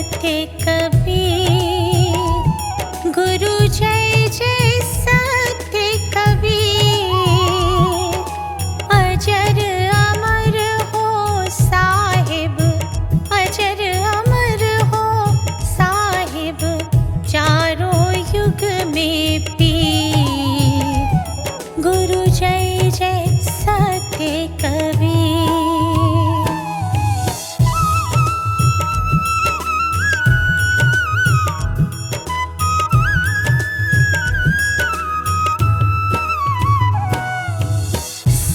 सत्य कबीर। गुरु जय जय सत्य कबीर। अजर अमर हो साहिब, अजर अमर हो साहिब, चारों युग में पीर। गुरु जय जय सत्य कबीर।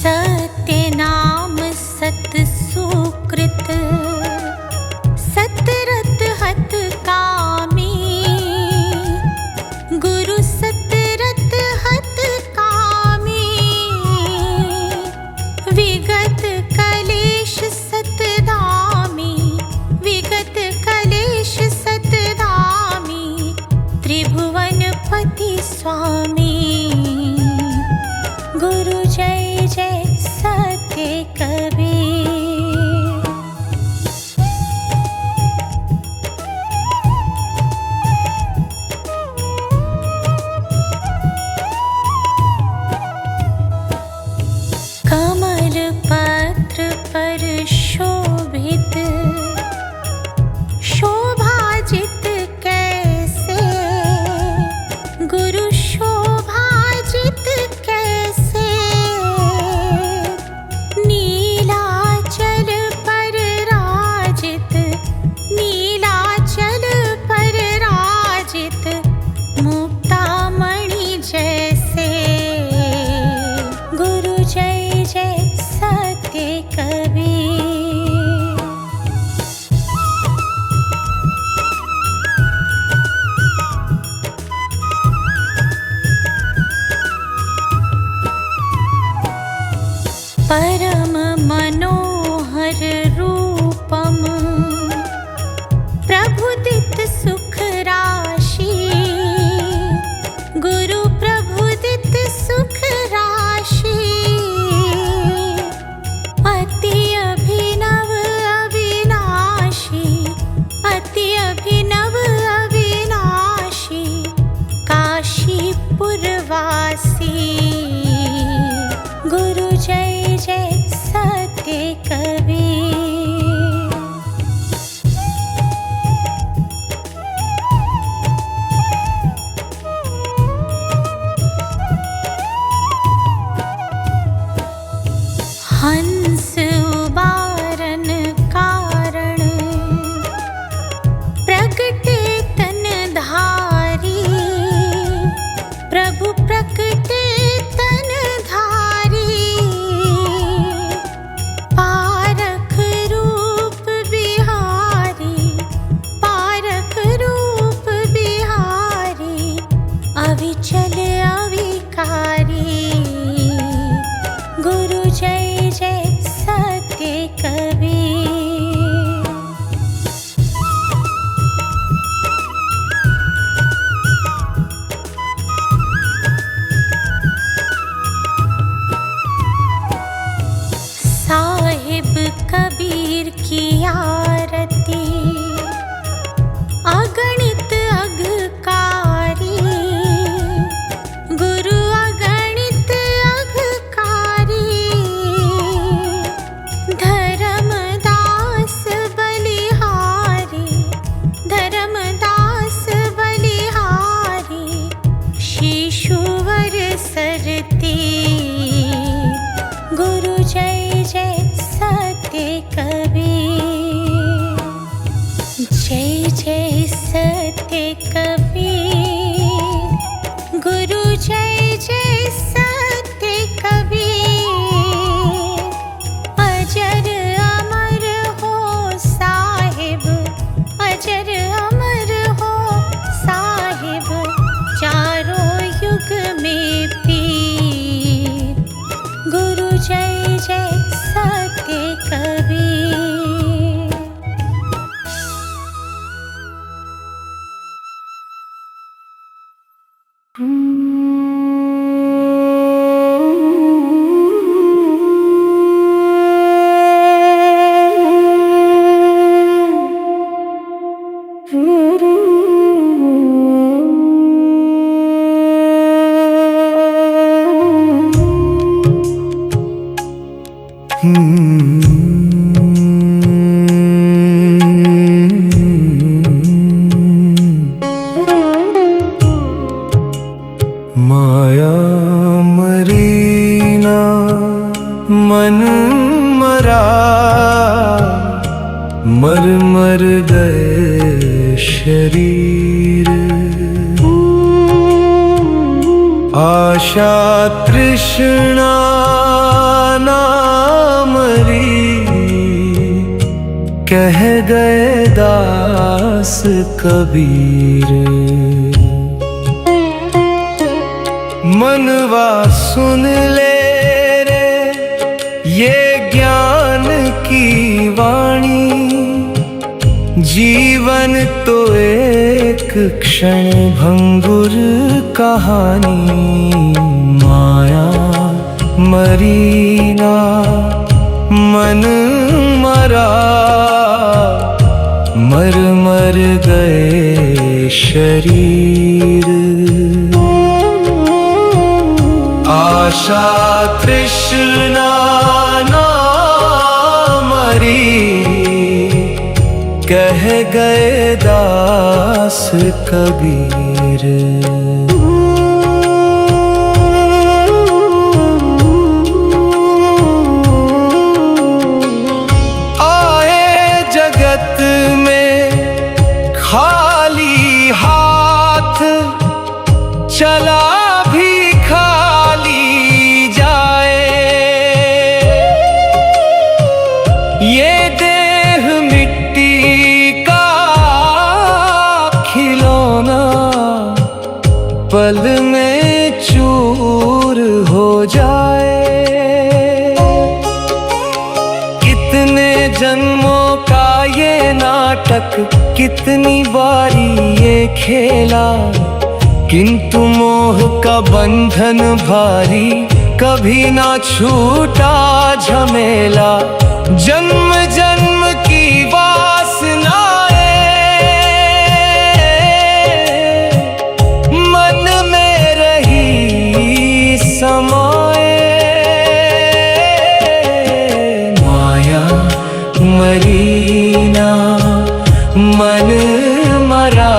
सत्य नाम सत सुकृत, सतरत हत कामी। गुरु सतरत हत कामी। विगत कलेश सतधामी, विगत कलेश सतधामी, त्रिभुवन पति स्वामी। गुरु जय जय सत्य कबीर। कमल पत्र पर शोभित, शोभाजित कैसे। गुरु शोभाजित कैसे। नीलाचल पर राजित, नीलाचल पर राजित, मुक्तामणि जैसे। गुरु जय जय सत्य कबीर। परम मनोहर रूपम, प्रभुदित सुख राशि। गुरु प्रभुदित सुख राशि। अति अभिनव अविनाशी, अति अभिनव अविनाशी, काशीपुरवासी। गुरु जय जय सत्य कबीर। हंस उबारन कारण, प्रगटे तन धारी। प्रभु प्रगटे तन धारी। पारख रूप बिहारी, पारख रूप बिहारी, अविचल अविकारी। गुरु जय जय सत्य कबीर। साहिब कबीर की आरती, अगणित अघकारी। गुरु अगणित अघकारी। धर्मदास बलिहारी, धर्मदास बलिहारी, शिशुवर सरती। गुरु जय जय सत्य कबीर। जय जय सत्य कबीर। गुरु जय जय सत्य कबीर। अजर अमर हो साहिब, अजर अमर हो साहिब, चारों युग में पीर। गुरु जय जय सत्य कबीर। माया मरीना मन मरा, मर मर गए शरीर। आशा तृष्णा ना मरी, कह गए दास कबीर। मनवा सुन ले रे ये ज्ञान की वाणी, जीवन तो एक क्षण भंगुर कहानी। माया मरीना मन मरा, मर मर गए शरीर। आशा तृष्णा ना मरी, कह गए दास कबीर। आए जगत में खाली हाथ, चला भी खाली जाए। ये देह मिट्टी का खिलौना, पल में चूर हो जाए। कितने जन्मों का ये नाटक, कितनी बारी ये खेला, किंतु मोह का बंधन भारी, कभी ना छूटा झमेला। जन्म जन्म की वासनाएं मन में रही समाए। माया मरीना मन मरा,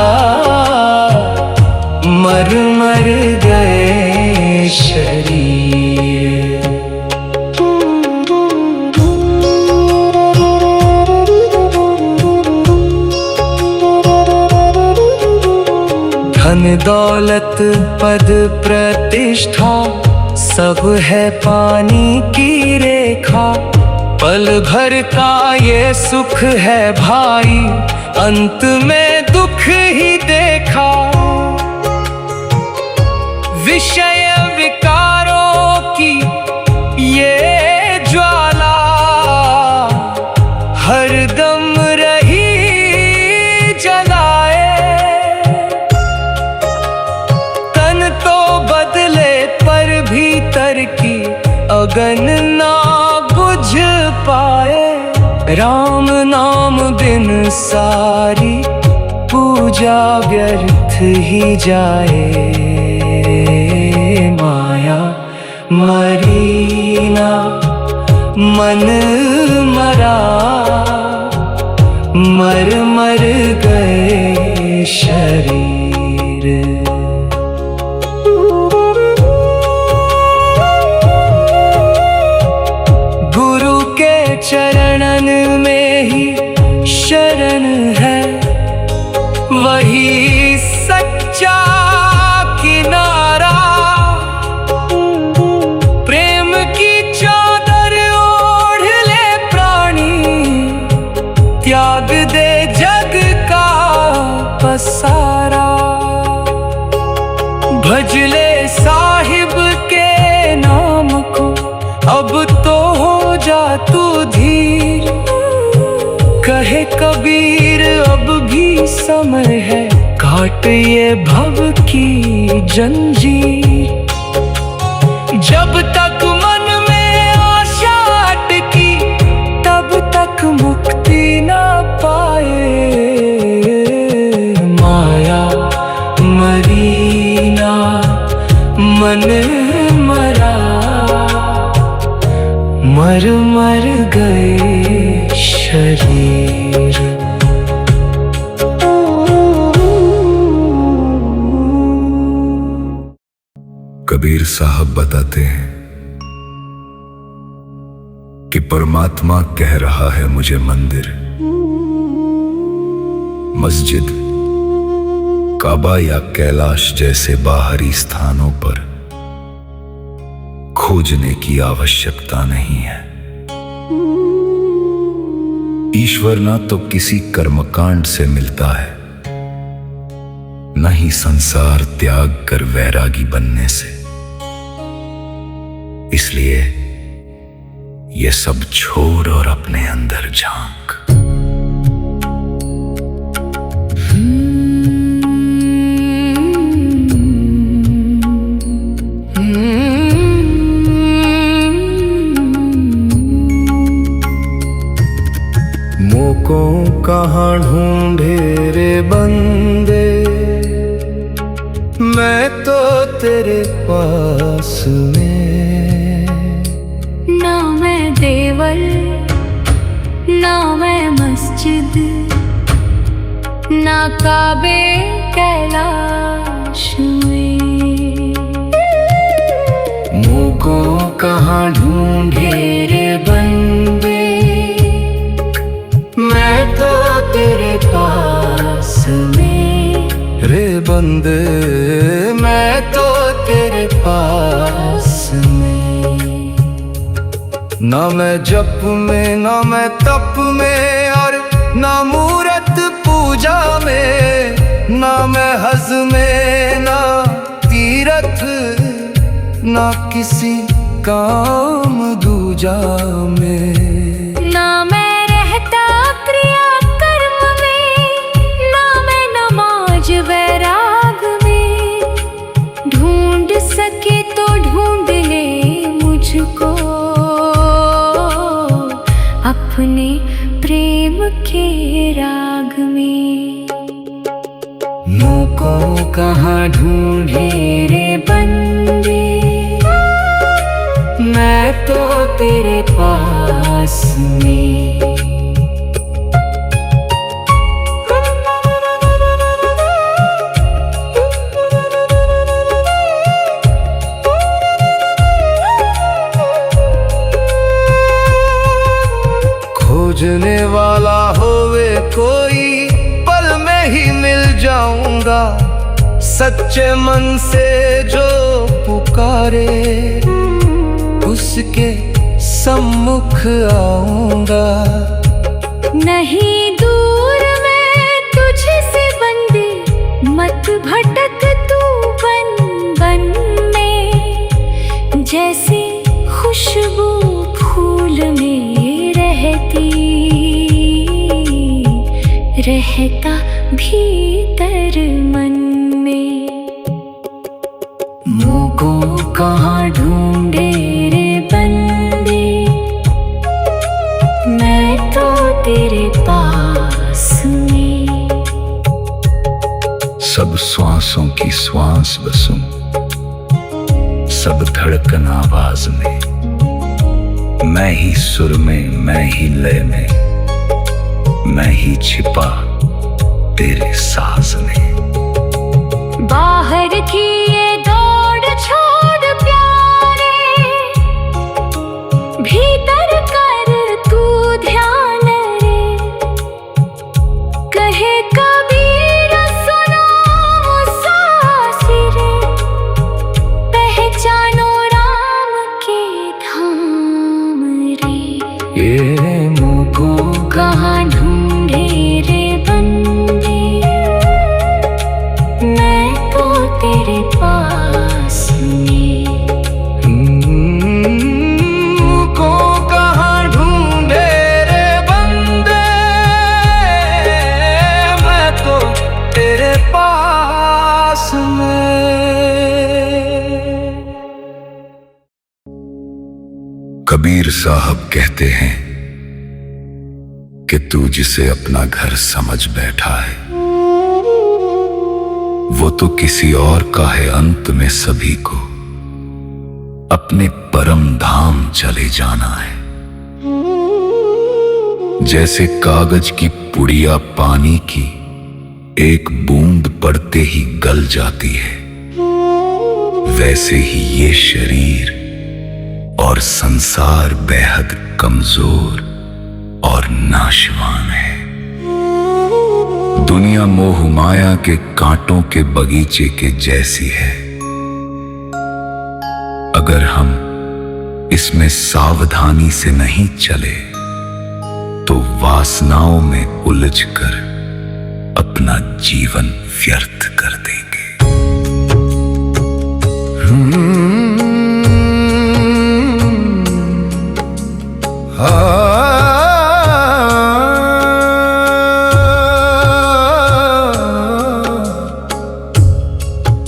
मर मर गए शरीर। धन दौलत पद प्रतिष्ठा, सब है पानी की रेखा। पल भर का ये सुख है भाई, अंत में दुख ही देखा। विषय विकारों की ये ज्वाला, हरदम रही जलाए। तन तो बदले पर भीतर की अगन ना बुझ पाए। राम नाम बिन सारी पूजा व्यर्थ ही जाए। माया मरीना मन मरा, मर मर गए शरीर। गुरु के चरणन में ही शरण है, वही सच्चा किनारा। प्रेम की चादर ओढ़ ले प्राणी, त्याग दे जग का पसारा। भज ले साहिब के नाम को, अब तो हो जा तू धीर। कहे कबीर अब भी समय है, काट ये भव की जंजीर। जब तक मन में आशा अटकी, तब तक मुक्ति ना पाए। माया मरीना मन मरा, मर मर गए शरीर। कबीर साहब बताते हैं कि परमात्मा कह रहा है मुझे मंदिर, मस्जिद, काबा या कैलाश जैसे बाहरी स्थानों पर खोजने की आवश्यकता नहीं है। ईश्वर ना तो किसी कर्मकांड से मिलता है, न ही संसार त्याग कर वैरागी बनने से। इसलिए ये सब छोड़ और अपने अंदर झांक। मोको कहाँ ढूंढे रे बंदे, मैं तो तेरे पास में। ना मैं देवल ना मैं मस्जिद, ना काबे कैलाश में। मोको कहाँ ढूंढे रे बंदे, मैं तो तेरे पास में। रे बंदे मैं तो तेरे पास में। ना मैं जप में ना मैं तप में, और ना मूरत पूजा में। ना मैं हज में ना तीरथ, ना किसी काम दूजा में। ना मैं रहता क्रिया कर्म में, ना मैं नमाज वैराग में। ढूंढ सके तो ढूंढ ले मुझको अपने प्रेम के राग में। मोको कहाँ ढूंढे रे बंदे, मैं तो तेरे पास में। खोजने वाला होवे कोई, पल में ही मिल जाऊंगा। सच्चे मन से जो पुकारे, उसके सम्मुख आऊंगा। नहीं दूर मैं तुझसे बंदी, मत भटक तू बन बन में। जैसे खुशबू फूल में रहती, रहता भीतर मन में। मोको कहाँ ढूंढे रे बंदे, मैं तो तेरे पास में। सब श्वासों की श्वास बसूं, सब धड़कन आवाज में। मैं ही सुर में मैं ही लय में, मैं ही छिपा तेरे साज में। बाहर की ये दौड़ छोड़ प्यारे, भीतर कर तू ध्यान रे। कहे कबीर सुनो सासिरे, पहचानो राम के धाम रे। ये मोको कहाँ ढूंढे रे बंदे, मैं तो तेरे पास में। मोको कहाँ ढूंढे रे बंदे, मैं तो तेरे पास में। कबीर साहब कहते हैं कि तू जिसे अपना घर समझ बैठा है, वो तो किसी और का है। अंत में सभी को अपने परम धाम चले जाना है। जैसे कागज की पुड़िया पानी की एक बूंद पड़ते ही गल जाती है, वैसे ही ये शरीर और संसार बेहद कमजोर और नाशवान है। दुनिया मोह माया के कांटों के बगीचे के जैसी है। अगर हम इसमें सावधानी से नहीं चले तो वासनाओं में उलझकर अपना जीवन व्यर्थ कर देंगे।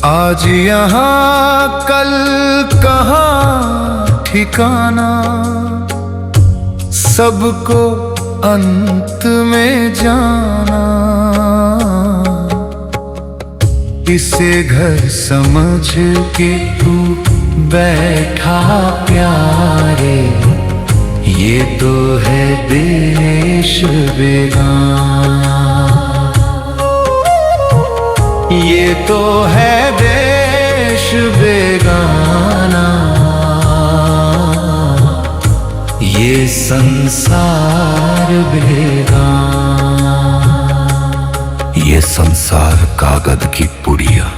आज यहाँ कल कहाँ ठिकाना, सबको अंत में जाना। इसे घर समझ के तू बैठा प्यारे, ये तो है देश बेगाना, ये तो है देश बेगाना, ये संसार बेगाना। ये संसार कागज की पुड़िया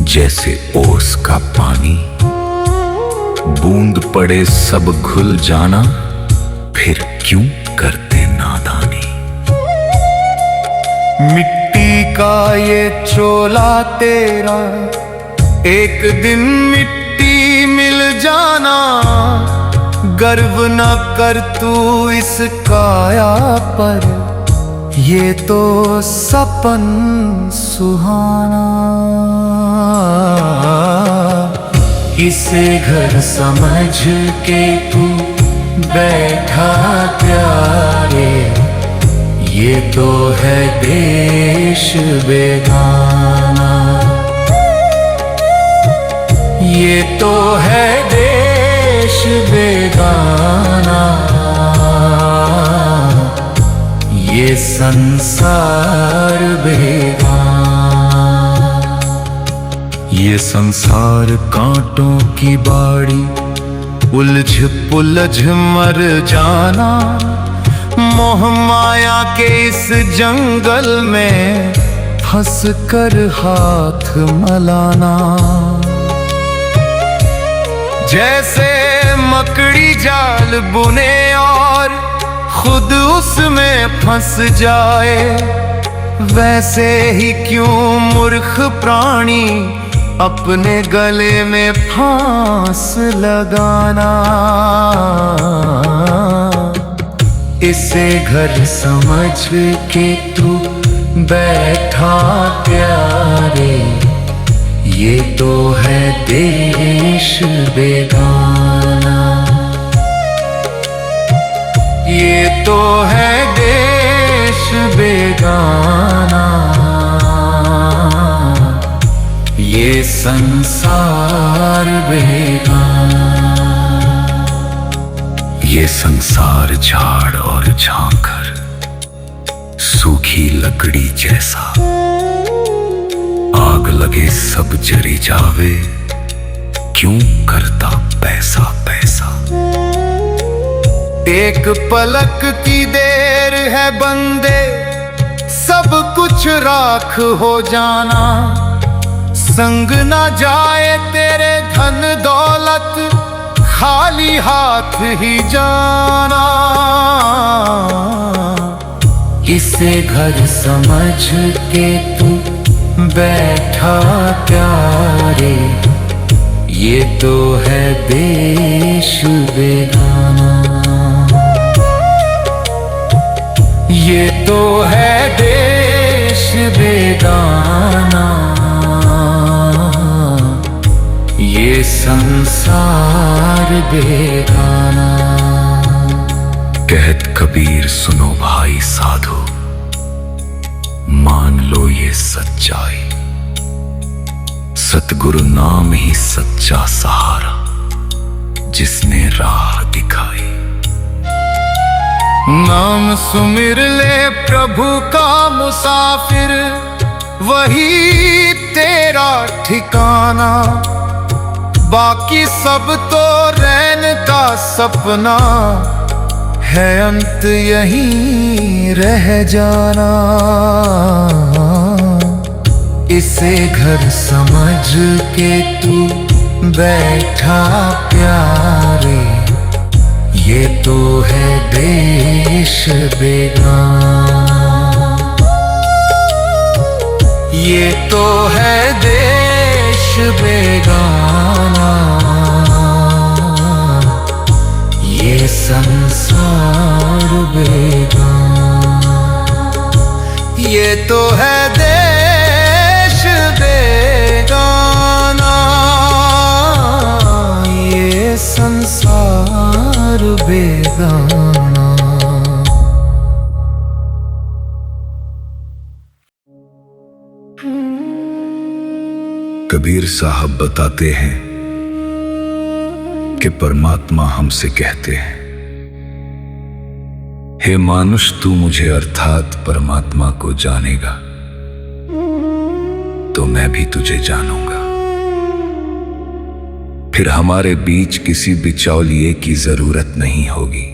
जैसे ओस का पानी, बूंद पड़े सब घुल जाना, फिर क्यों करते नादानी। मिट्टी का ये चोला तेरा, एक दिन मिट्टी मिल जाना। गर्व न कर तू इस काया पर, ये तो सपन सुहाना। इसे घर समझ के तू बैठा प्यारे, ये तो है देश बेगाना, ये तो है देश बेगाना, ये संसार बेगाना। ये संसार कांटों की बाड़ी, उलझ पुलझ मर जाना। मोह माया के इस जंगल में फंस कर हाथ मलाना। जैसे मकड़ी जाल बुने और खुद उसमें फंस जाए, वैसे ही क्यों मूर्ख प्राणी अपने गले में फांस लगाना। इसे घर समझ के तू बैठा प्यारे, ये तो है देश बेगाना, ये तो है देश बेगाना, ये संसार बेगाना। ये संसार झाड़ और झांकर सूखी लकड़ी जैसा, आग लगे सब जरी जावे, क्यों करता पैसा पैसा। एक पलक की देर है बंदे, सब कुछ राख हो जाना। संग ना जाए तेरे धन दौलत, खाली हाथ ही जाना। इसे घर समझ के तू बैठा प्यारे, ये तो है देश बेगाना, ये तो है देश बेगाना, ये संसार बेगाना। कहत कबीर सुनो भाई साधो, मान लो ये सच्चाई, सतगुरु नाम ही सच्चा सहारा, जिसने राह दिखाई। नाम सुमिर ले प्रभु का मुसाफिर, वही तेरा ठिकाना। बाकी सब तो रैन का सपना है, अंत यहीं रह जाना। इसे घर समझ के तू बैठा प्यारे, ये तो है देश बेगाना। ये तो है देश बेगाना, ये संसार बेगाना। ये तो है देश बेगाना, ये संसार बेगाना। कबीर साहब बताते हैं कि परमात्मा हमसे कहते हैं, हे मानुष तू मुझे अर्थात परमात्मा को जानेगा तो मैं भी तुझे जानूंगा। फिर हमारे बीच किसी बिचौलिए की जरूरत नहीं होगी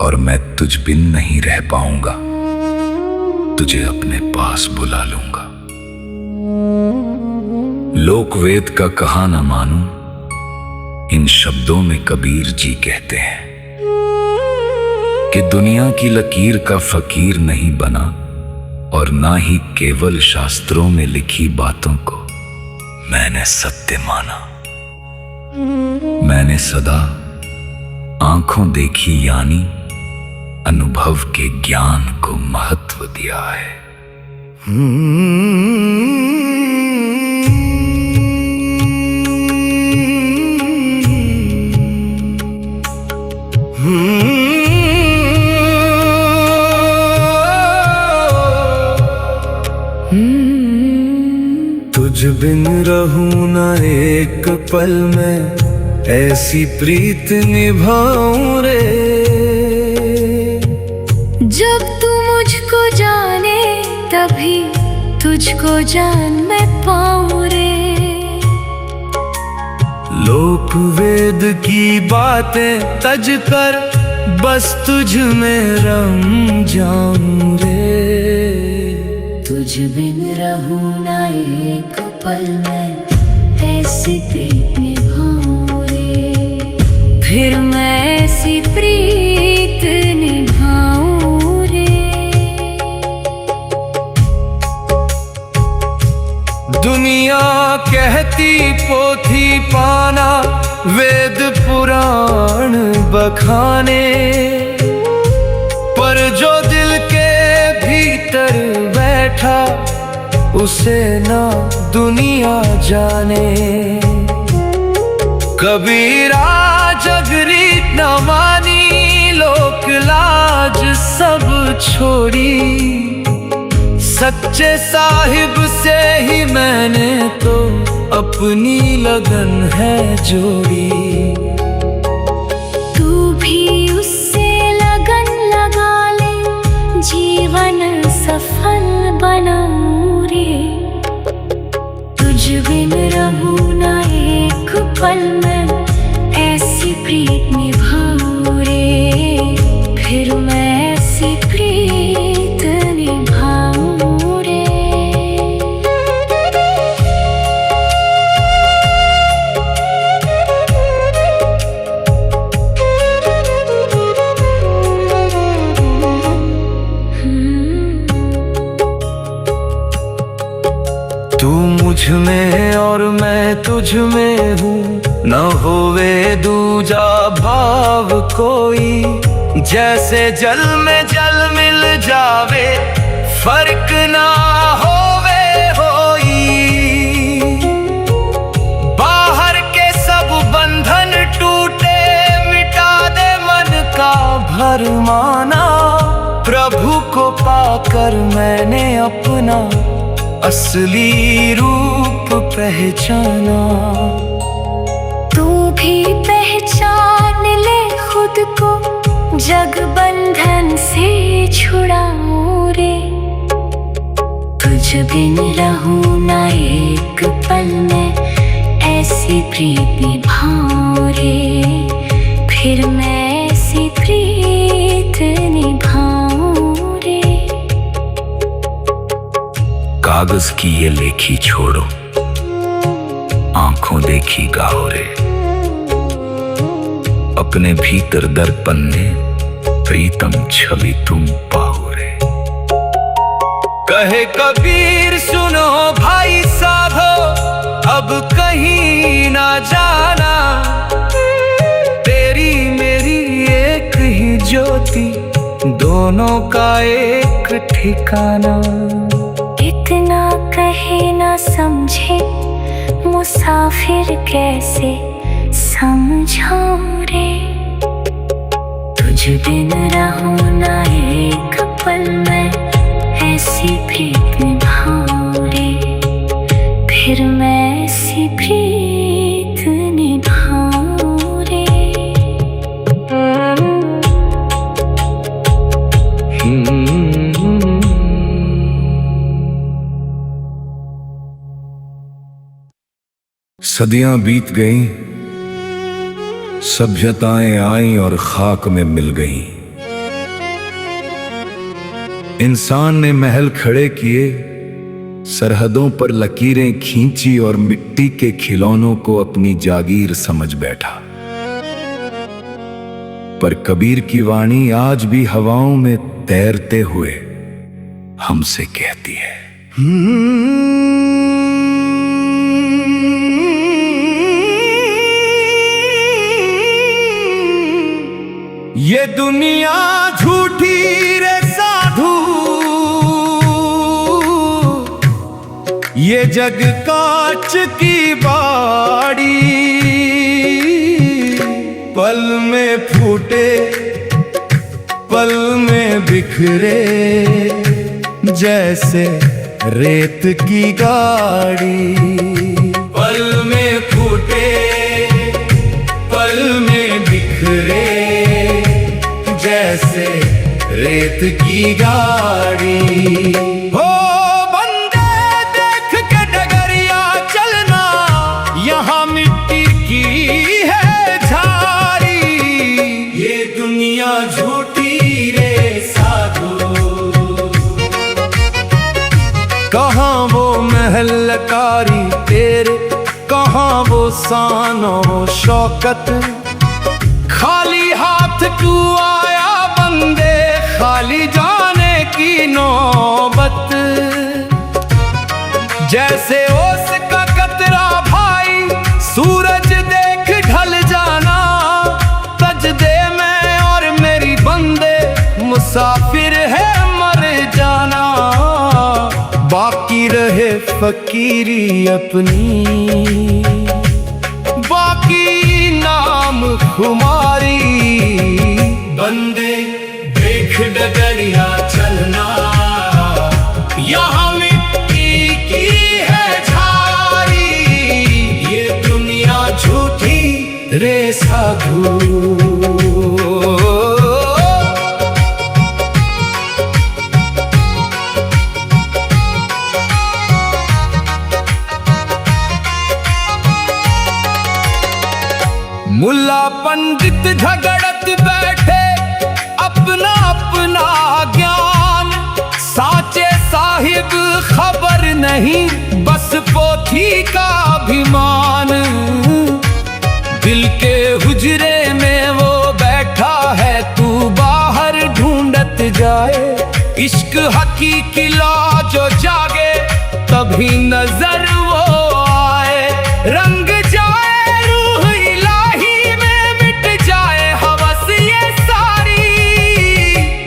और मैं तुझ बिन नहीं रह पाऊंगा, तुझे अपने पास बुला लूंगा। लोकवेद का कहा न मानूं, इन शब्दों में कबीर जी कहते हैं कि दुनिया की लकीर का फकीर नहीं बना और ना ही केवल शास्त्रों में लिखी बातों को मैंने सत्य माना। मैंने सदा आंखों देखी यानी अनुभव के ज्ञान को महत्व दिया है। तुझ बिन रहूं ना एक पल में, ऐसी प्रीत निभाऊं रे। जब तू मुझको जाने तभी तुझको जान मैं पाऊं रे। लोक वेद की बातें तज कर बस तुझ में रम जाऊं रे। तुझ बिन रहूं ना एक पल में, ऐसी प्रीत निभाऊं रे। फिर मैं ऐसी प्रीत निभाऊं रे। दुनिया कहती पोथी पाना, वेद पुराण बखाने, पर जो दिल के भीतर बैठा उसे ना दुनिया जाने। कबीरा जगरी न मानी, लोक लाज सब छोड़ी। सच्चे साहिब से ही मैंने तो अपनी लगन है जोड़ी। तू भी उससे लगन लगा ले, जीवन सफल बनाऊं रे। तुझ बिन रहूं ना एक पल में, ऐसी प्रीत निभाऊं रे। फिर मैं ऐसी प्रीत निभाऊं रे। तू मुझ में और मैं तुझ में हूँ, न होवे दूजा भाव कोई। जैसे जल में जल मिल जावे, फर्क ना होवे होई। बाहर के सब बंधन टूटे, मिटा दे मन का भरमाना। प्रभु को पाकर मैंने अपना असली रूप पहचाना। तू भी पहचान ले खुद को, जग बंधन से छुड़ाऊं रे, तुझ बिन रहूं ना एक पल में, ऐसी प्रीत निभाऊं रे, फिर मैं ऐसी प्रीत निभाऊं रे। कागज की ये लेखी छोड़ो, आंखों देखी गाओ रे, अपने भीतर दर्पण में प्रीतम छवि तुम पाओ रे। कहे कबीर सुनो भाई साधो, अब कहीं ना जाना, तेरी मेरी एक ही ज्योति, दोनों का एक ठिकाना। इतना कहे ना समझे मुसाफिर कैसे समझाऊं रे, तुझ बिन रहूं ना एक पल में, ऐसी प्रीत निभाऊं रे, फिर मैं ऐसी प्रीत निभाऊं रे। सदियां बीत गईं, सभ्यताएं आईं और खाक में मिल गईं। इंसान ने महल खड़े किए, सरहदों पर लकीरें खींची और मिट्टी के खिलौनों को अपनी जागीर समझ बैठा। पर कबीर की वाणी आज भी हवाओं में तैरते हुए हमसे कहती है, ये दुनिया झूठी रे साधु, ये जग कांच की बाड़ी, पल में फूटे पल में बिखरे, जैसे रेत की गाड़ी। पल में फूटे पल में बिखरे, जैसे रेत की गाड़ी। हो बंदे देख के डगरिया चलना, यहाँ मिट्टी की है झाड़ी, ये दुनिया झूठी रे साधु। कहाँ वो महलकारी तेरे, कहाँ वो शानो शौकत, खाली हाथ तू आया बंदे, खाली जाने की नौबत। जैसे ओस का कतरा भाई, सूरज देख ढल जाना, सजदे में और मेरी बंदे, मुसाफिर है मर जाना। बाकी रहे फकीरी अपनी, बाकी नाम खुमारी। बंदे देख डगरिया चलना, यहाँ मिट्टी की है झाड़ी, ये दुनिया झूठी रे साधु। मुल्ला पंडित झगड़त बैठे, अपना अपना ज्ञान, साचे साहिब खबर नहीं, बस पोथी का अभिमान। दिल के हुजरे में वो बैठा है, तू बाहर ढूंढत जाए, इश्क हकीकी ला जो जागे, तभी नजर वो आए, रंग जाए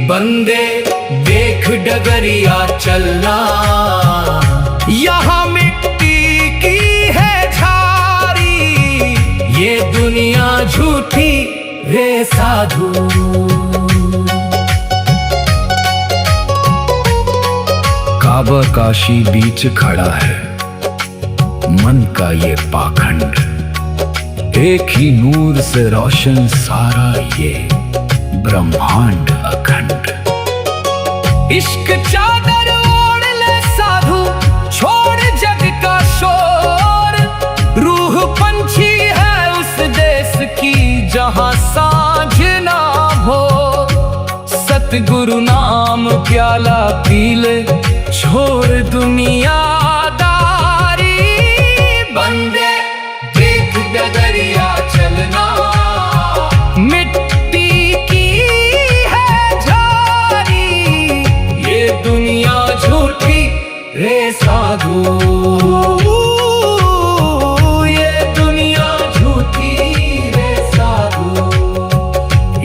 बंदे देख डगरिया चलना, यहाँ मिट्टी की है झाड़ी, ये दुनिया झूठी रे साधु। काबा काशी बीच खड़ा है मन का ये पाखंड, एक ही नूर से रोशन सारा ये ब्रह्मांड अखंड। इश्क चादर ओढ़ ले साधु, छोड़ जग का शोर। रूह पंछी है उस देश की जहां सांझ ना हो। सतगुरु नाम प्याला पी ले, छोड़ दुनियादारी। बंदे देख डगरिया चलना, मिट्टी की है झारी। ये दुनिया झूठी रे साधु, ये दुनिया झूठी रे साधु।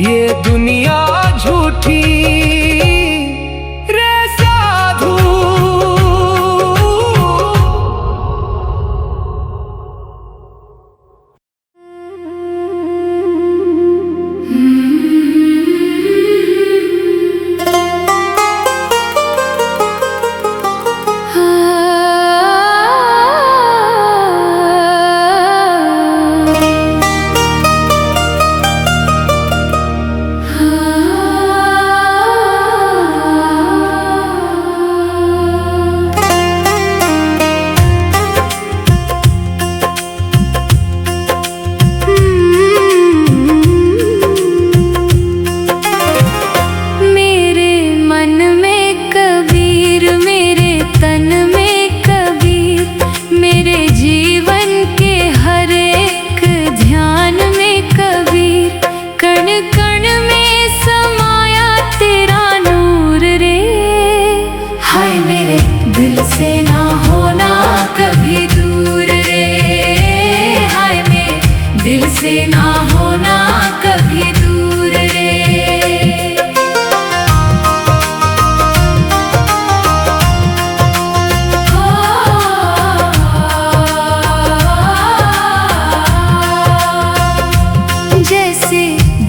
ये दुनिया झूठी रे साधु।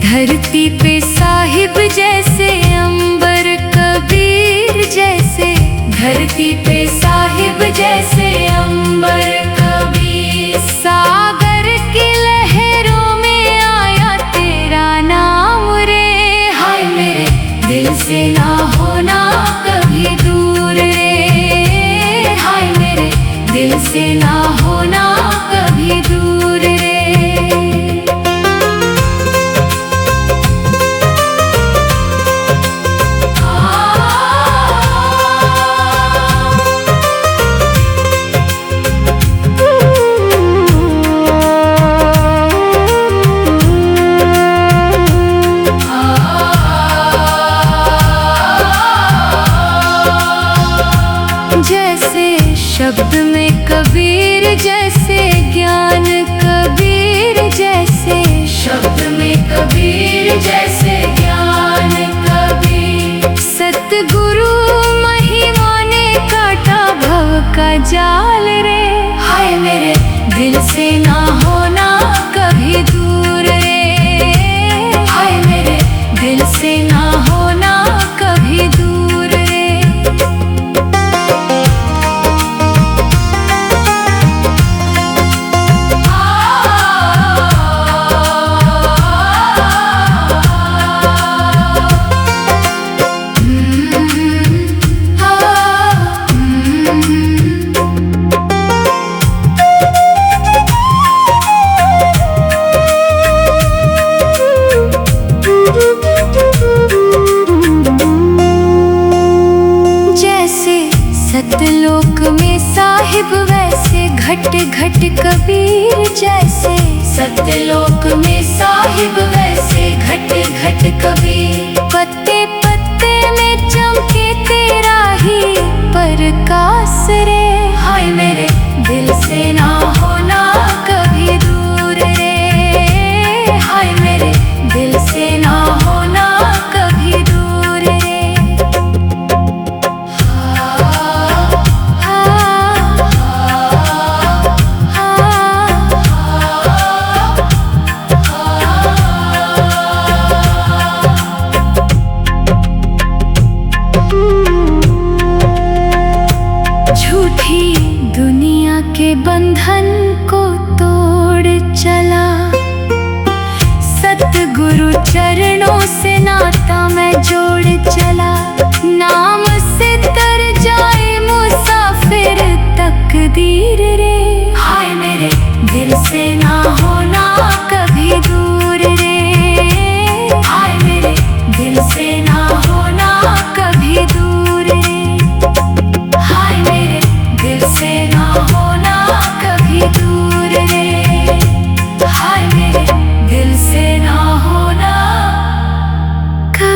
धरती पे साहिब जैसे, अंबर कबीर जैसे। धरती पे साहिब जैसे, अंबर कबीर। सागर की लहरों में आया तेरा नाम रे। हाय मेरे दिल से ना होना कभी दूर रे। हाय मेरे दिल से ना होना कभी दूर रे। शब्द में कबीर जैसे, ज्ञान कबीर जैसे। शब्द में कबीर जैसे, ज्ञान कबीर। सतगुरु महिमा ने काटा भव का जाल रे। हाय मेरे दिल से ना होना कभी दूर रे। हाय मेरे दिल से ना होना कभी दूर रे। सतलोक में साहिब वैसे, घट घट कबीर जैसे। सतलोक में साहिब वैसे, घट घट कबीर। पत्ते पत्ते में चमके तेरा ही प्रकाश रे। हाय मेरे दिल से ना होना कभी दूर रे। हाय मेरे दिल से ना होना कभी दूर रे। झूठी दुनिया के बंधन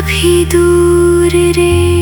कभी दूर रे।